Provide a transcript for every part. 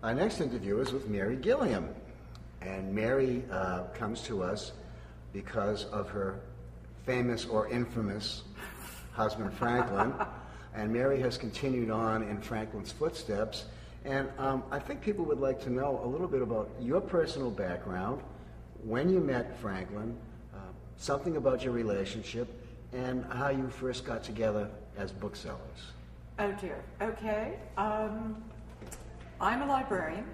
Our next interview is with Mary Gilliam. And Mary comes to us because of her famous or infamous husband, Franklin. And Mary has continued on in Franklin's footsteps. And I think people would like to know a little bit about your personal background, when you met Franklin, something about your relationship, and how you first got together as booksellers. Oh dear. Okay. I'm a librarian.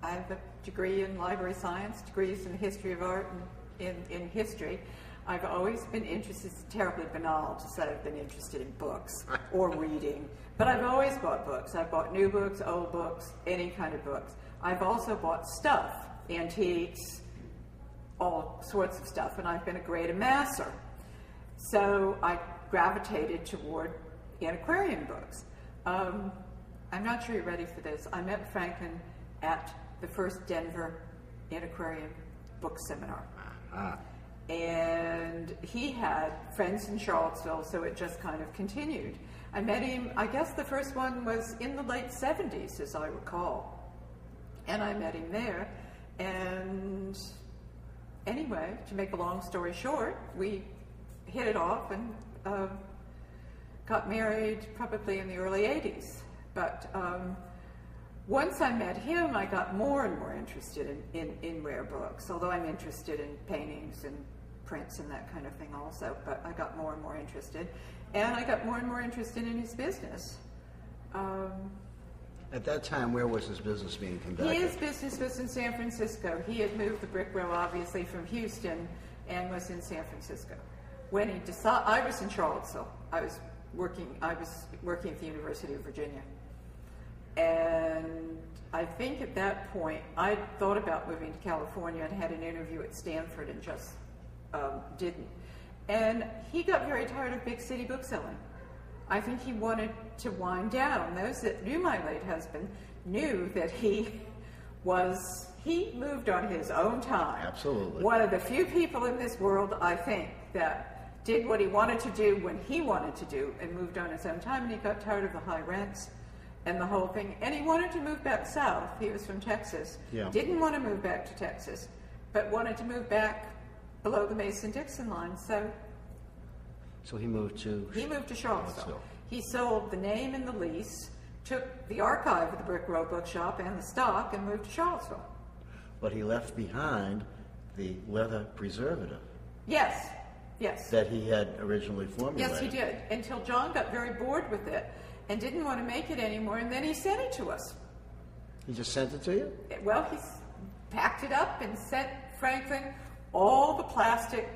I have a degree in library science, degrees in history of art and in history. I've always been interested, it's terribly banal to say I've been interested in books or reading, but I've always bought books. I've bought new books, old books, any kind of books. I've also bought stuff, antiques, all sorts of stuff, and I've been a great amasser. So I gravitated toward antiquarian books. I'm not sure you're ready for this. I met Franklin at the first Denver Antiquarian Book Seminar. And he had friends in Charlottesville, so it just kind of continued. I met him, I guess the first one was in the late 70s, as I recall. And I met him there. And anyway, to make a long story short, we hit it off and got married probably in the early 80s. But once I met him, I got more and more interested in rare books, although I'm interested in paintings and prints and that kind of thing also, but I got more and more interested. And I got more and more interested in his business. At that time, where was his business being conducted? His business was in San Francisco. He had moved the Brick Row, obviously, from Houston and was in San Francisco. When he decided, I was in Charlottesville. I was working at the University of Virginia. And I think at that point, I thought about moving to California and had an interview at Stanford and just didn't. And he got very tired of big city bookselling. I think he wanted to wind down. Those that knew my late husband knew that he moved on his own time. Absolutely. One of the few people in this world, I think, that did what he wanted to do when he wanted to do and moved on his own time, and he got tired of the high rents and the whole thing. And he wanted to move back south. He was from Texas. Yeah. Didn't want to move back to Texas, but wanted to move back below the Mason-Dixon line. So he moved to Charlottesville. He sold the name and the lease, took the archive of the Brick Row Bookshop and the stock, and moved to Charlottesville. But he left behind the leather preservative. Yes. That he had originally formulated. Yes, he did, until John got very bored with it and didn't want to make it anymore, and then he sent it to us. He just sent it to you? Well, he packed it up and sent Franklin all the plastic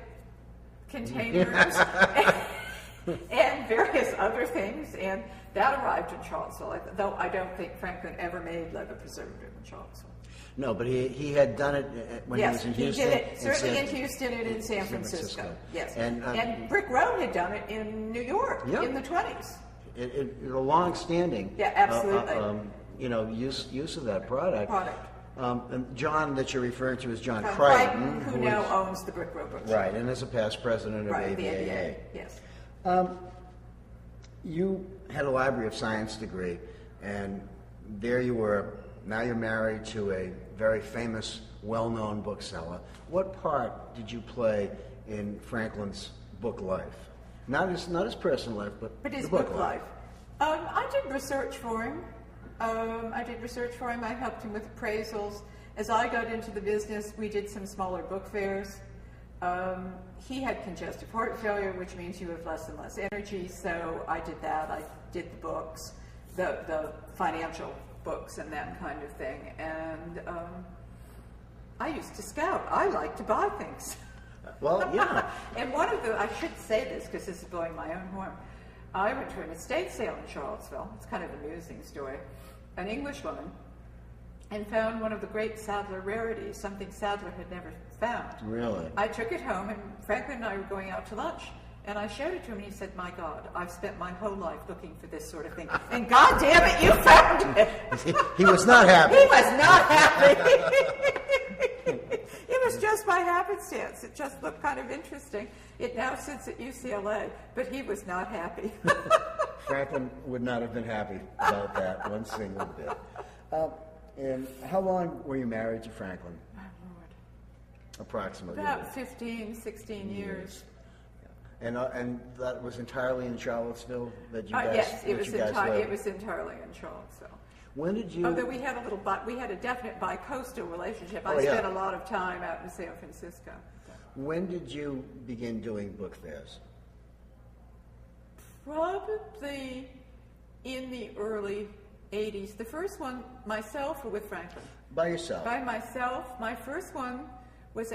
containers and various other things, and that arrived in Charlottesville, though I don't think Franklin ever made leather preservative in Charlottesville. No, but he had done it when he was in Houston. Yes, he did it, certainly in Houston and in San Francisco. Yes, and Brick Row had done it in New York in the 20s. It a long-standing use of that product. And John, that you're referring to, is John Crichton, who now owns the Brick Row Bookshop. Right, and is a past president of ABAA. The ABA, yes. You had a Library of Science degree, and there you were. Now you're married to a very famous, well-known bookseller. What part did you play in Franklin's book life? Not his personal life, but his the book life. I did research for him. I helped him with appraisals. As I got into the business, we did some smaller book fairs. He had congestive heart failure, which means you have less and less energy, so I did that. I did the books, the financial books and that kind of thing. And I used to scout. I like to buy things. Well, yeah. And I should say this because this is blowing my own horn. I went to an estate sale in Charlottesville. It's kind of an amusing story. An English woman, and found one of the great Sadler rarities, something Sadler had never found. Really? I took it home, and Franklin and I were going out to lunch, and I showed it to him, and he said, "My God, I've spent my whole life looking for this sort of thing, and God damn it, you found it!" He was not happy. He was not happy. It was just by happenstance. It just looked kind of interesting. It now sits at UCLA, but he was not happy. Franklin would not have been happy about that one single bit. And how long were you married to Franklin? Oh, Lord. Approximately. About 15, 16 years. And that was entirely in Charlottesville that you guys Yes, it was, lived? it was entirely in Charlottesville. When did you? Although we had a definite bi-coastal relationship. I Oh, yeah. spent a lot of time out in San Francisco. When did you begin doing book fairs? Probably in the early 80s. The first one, myself or with Franklin? By yourself? By myself. My first one was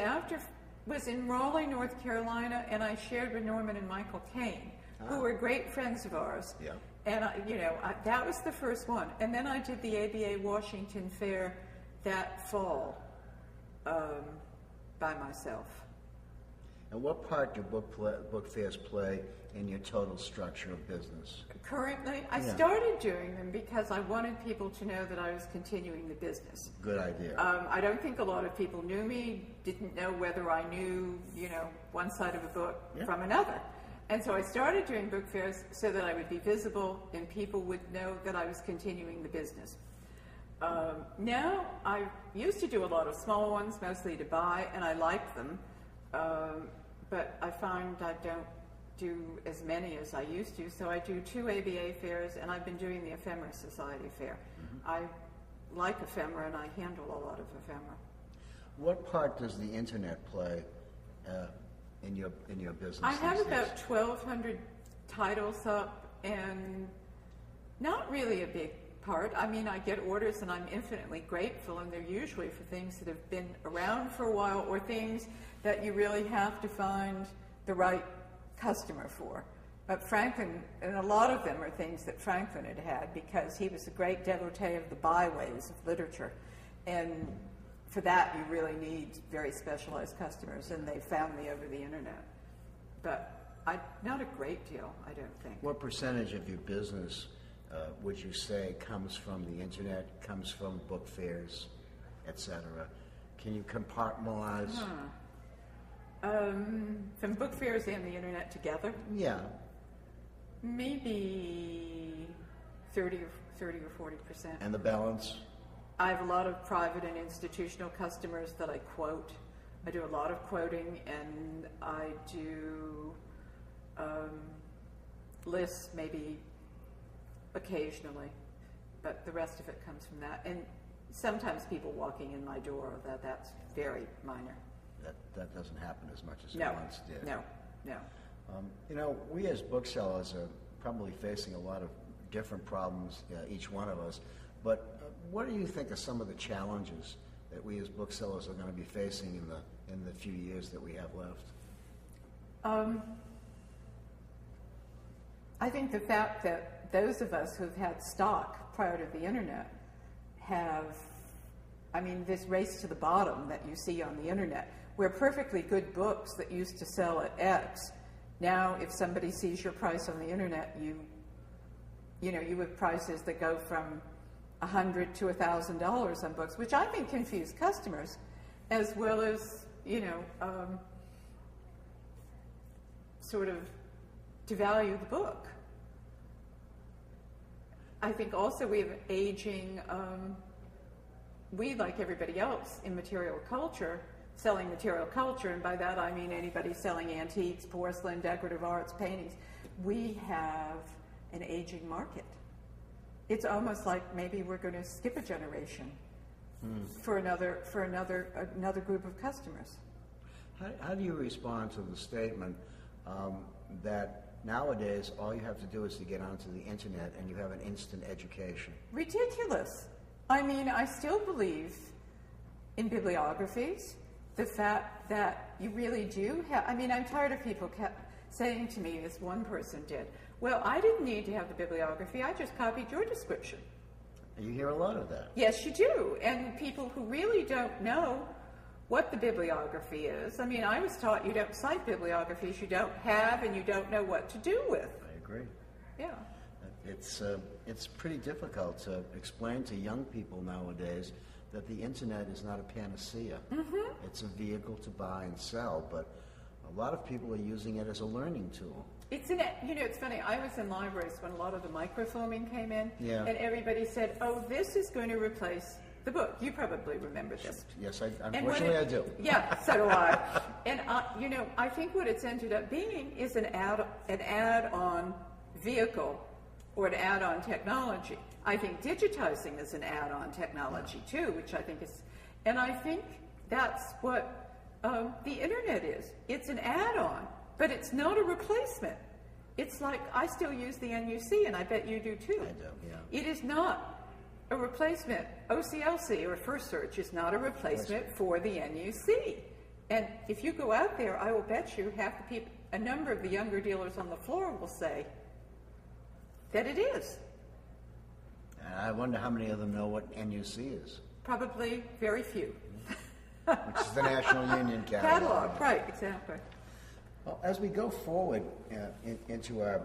in Raleigh, North Carolina, and I shared with Norman and Michael Caine, who were great friends of ours. Yeah. And that was the first one. And then I did the ABA Washington Fair that fall by myself. And what part do book fairs play in your total structure of business? Currently, I started doing them because I wanted people to know that I was continuing the business. Good idea. I don't think a lot of people knew me, didn't know whether I knew, one side of a book from another. And so I started doing book fairs so that I would be visible and people would know that I was continuing the business. Now, I used to do a lot of small ones, mostly to buy, and I liked them. But I find I don't do as many as I used to, so I do 2 ABA fairs, and I've been doing the Ephemera Society Fair. I like ephemera, and I handle a lot of ephemera. What part does the internet play in your business? I have about 1,200 titles up, and not really a big part. I mean, I get orders, and I'm infinitely grateful, and they're usually for things that have been around for a while, or things that you really have to find the right customer for. But Franklin, and a lot of them are things that Franklin had because he was a great devotee of the byways of literature. And for that, you really need very specialized customers, and they found me over the internet. But not a great deal, I don't think. What percentage of your business would you say comes from the internet, comes from book fairs, etc.? Can you compartmentalize? From book fairs and the internet together? Yeah. Maybe 30 or 40%. And the balance? I have a lot of private and institutional customers that I quote. I do a lot of quoting, and I do lists maybe occasionally, but the rest of it comes from that. And sometimes people walking in my door, that's very minor. That doesn't happen as much as it No, once did. no. We as booksellers are probably facing a lot of different problems, each one of us. But what do you think are some of the challenges that we as booksellers are going to be facing in the few years that we have left? I think the fact that those of us who've had stock prior to the internet have, this race to the bottom that you see on the internet, where perfectly good books that used to sell at X, now if somebody sees your price on the internet, you have prices that go from $100 to $1,000 on books, which I think confuse customers, as well as, sort of devalue the book. I think also we have aging, we, like everybody else in material culture, selling material culture, and by that I mean anybody selling antiques, porcelain, decorative arts, paintings, we have an aging market. It's almost like maybe we're going to skip a generation for another group of customers. How do you respond to the statement that nowadays all you have to do is to get onto the internet and you have an instant education? Ridiculous. I still believe in bibliographies. The fact that you really do have, I'm tired of people saying to me, as one person did, well, I didn't need to have the bibliography, I just copied your description. And you hear a lot of that. Yes, you do. And people who really don't know what the bibliography is. I was taught you don't cite bibliographies you don't have and you don't know what to do with. I agree. Yeah. It's pretty difficult to explain to young people nowadays that the internet is not a panacea. Mm-hmm. It's a vehicle to buy and sell, but a lot of people are using it as a learning tool. It's funny, I was in libraries when a lot of the microfilming came in, yeah. and everybody said, oh, this is going to replace the book. You probably remember this. Yes, unfortunately I do. Yeah, so do I. And you know, I think what it's ended up being is an add-on vehicle or an add-on technology. I think digitizing is an add-on technology too, which I think is, and I think that's what the internet is. It's an add-on, but it's not a replacement. It's like, I still use the NUC, and I bet you do too. I do, yeah. It is not a replacement. OCLC, or First Search, is not a replacement for the NUC. And if you go out there, I will bet you a number of the younger dealers on the floor will say that it is. And I wonder how many of them know what NUC is. Probably very few. Which is the National Union Catalog. Right, exactly. Well, as we go forward into our,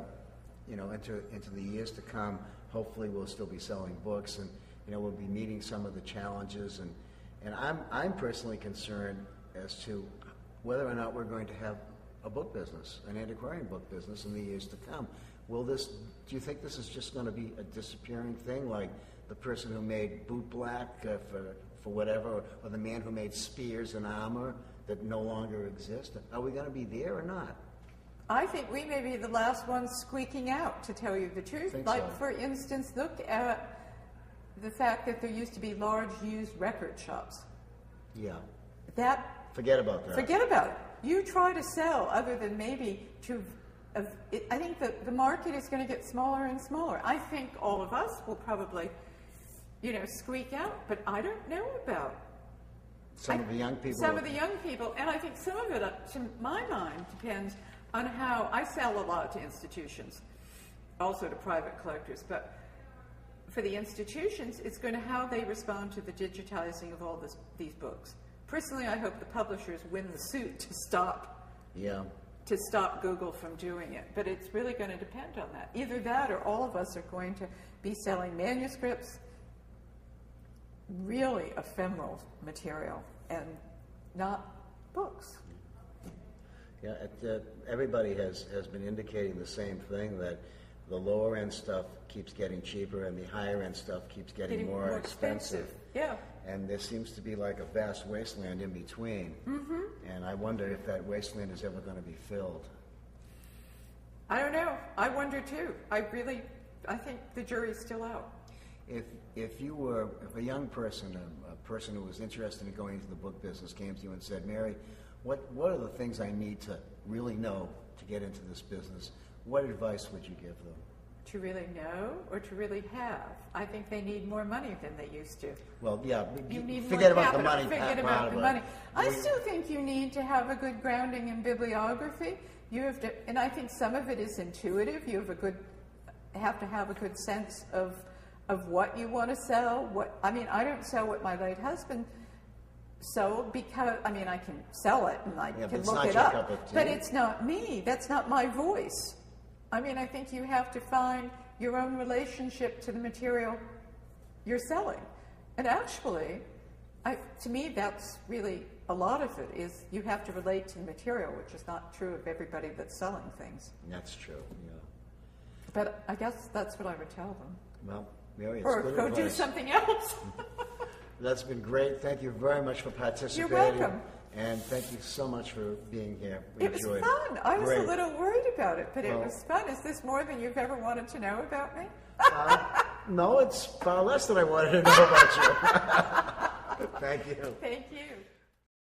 into the years to come, hopefully we'll still be selling books, and we'll be meeting some of the challenges, and I'm personally concerned as to whether or not we're going to have a book business, an antiquarian book business, in the years to come. Do you think this is just going to be a disappearing thing, like the person who made boot black for whatever, or the man who made spears and armor that no longer exist? Are we going to be there or not? I think we may be the last ones squeaking out, to tell you the truth. For instance, look at the fact that there used to be large used record shops. Yeah. Forget about that. Forget about it. You try to sell, other than maybe I think the market is going to get smaller and smaller. I think all of us will probably, squeak out, but I don't know about some of the young people. Some of the young people, and I think some of it, to my mind, depends on how I sell a lot to institutions, also to private collectors. But for the institutions, it's going to how they respond to the digitizing of all these books. Personally, I hope the publishers win the suit to stop. Yeah. To stop Google from doing it. But it's really going to depend on that. Either that, or all of us are going to be selling manuscripts, really ephemeral material, and not books. Yeah, everybody has been indicating the same thing, that the lower end stuff keeps getting cheaper and the higher end stuff keeps getting more expensive. Yeah. And there seems to be like a vast wasteland in between. Mm-hmm. And I wonder if that wasteland is ever going to be filled. I don't know. I wonder too. I think the jury's still out. If a young person, a person who was interested in going into the book business, came to you and said, Mary, what are the things I need to really know to get into this business? What advice would you give them? To really know, or to really have? I think they need more money than they used to. Well, yeah. You need forget more about capital. the money. Forget about the money. I still think you need to have a good grounding in bibliography. You have to, and I think some of it is intuitive. You have to have a good sense of what you want to sell. I don't sell what my late husband sold, because I can sell it and I can look it up, but it's not me. That's not my voice. I think you have to find your own relationship to the material you're selling. And actually, to me, that's really a lot of it, is you have to relate to the material, which is not true of everybody that's selling things. That's true, yeah. But I guess that's what I would tell them. Well, Mary, it's or good go advice. Do something else. That's been great. Thank you very much for participating. You're welcome. And thank you so much for being here. It was fun. I was a little worried about it, but it was fun. Is this more than you've ever wanted to know about me? No, it's far less than I wanted to know about you. Thank you. Thank you.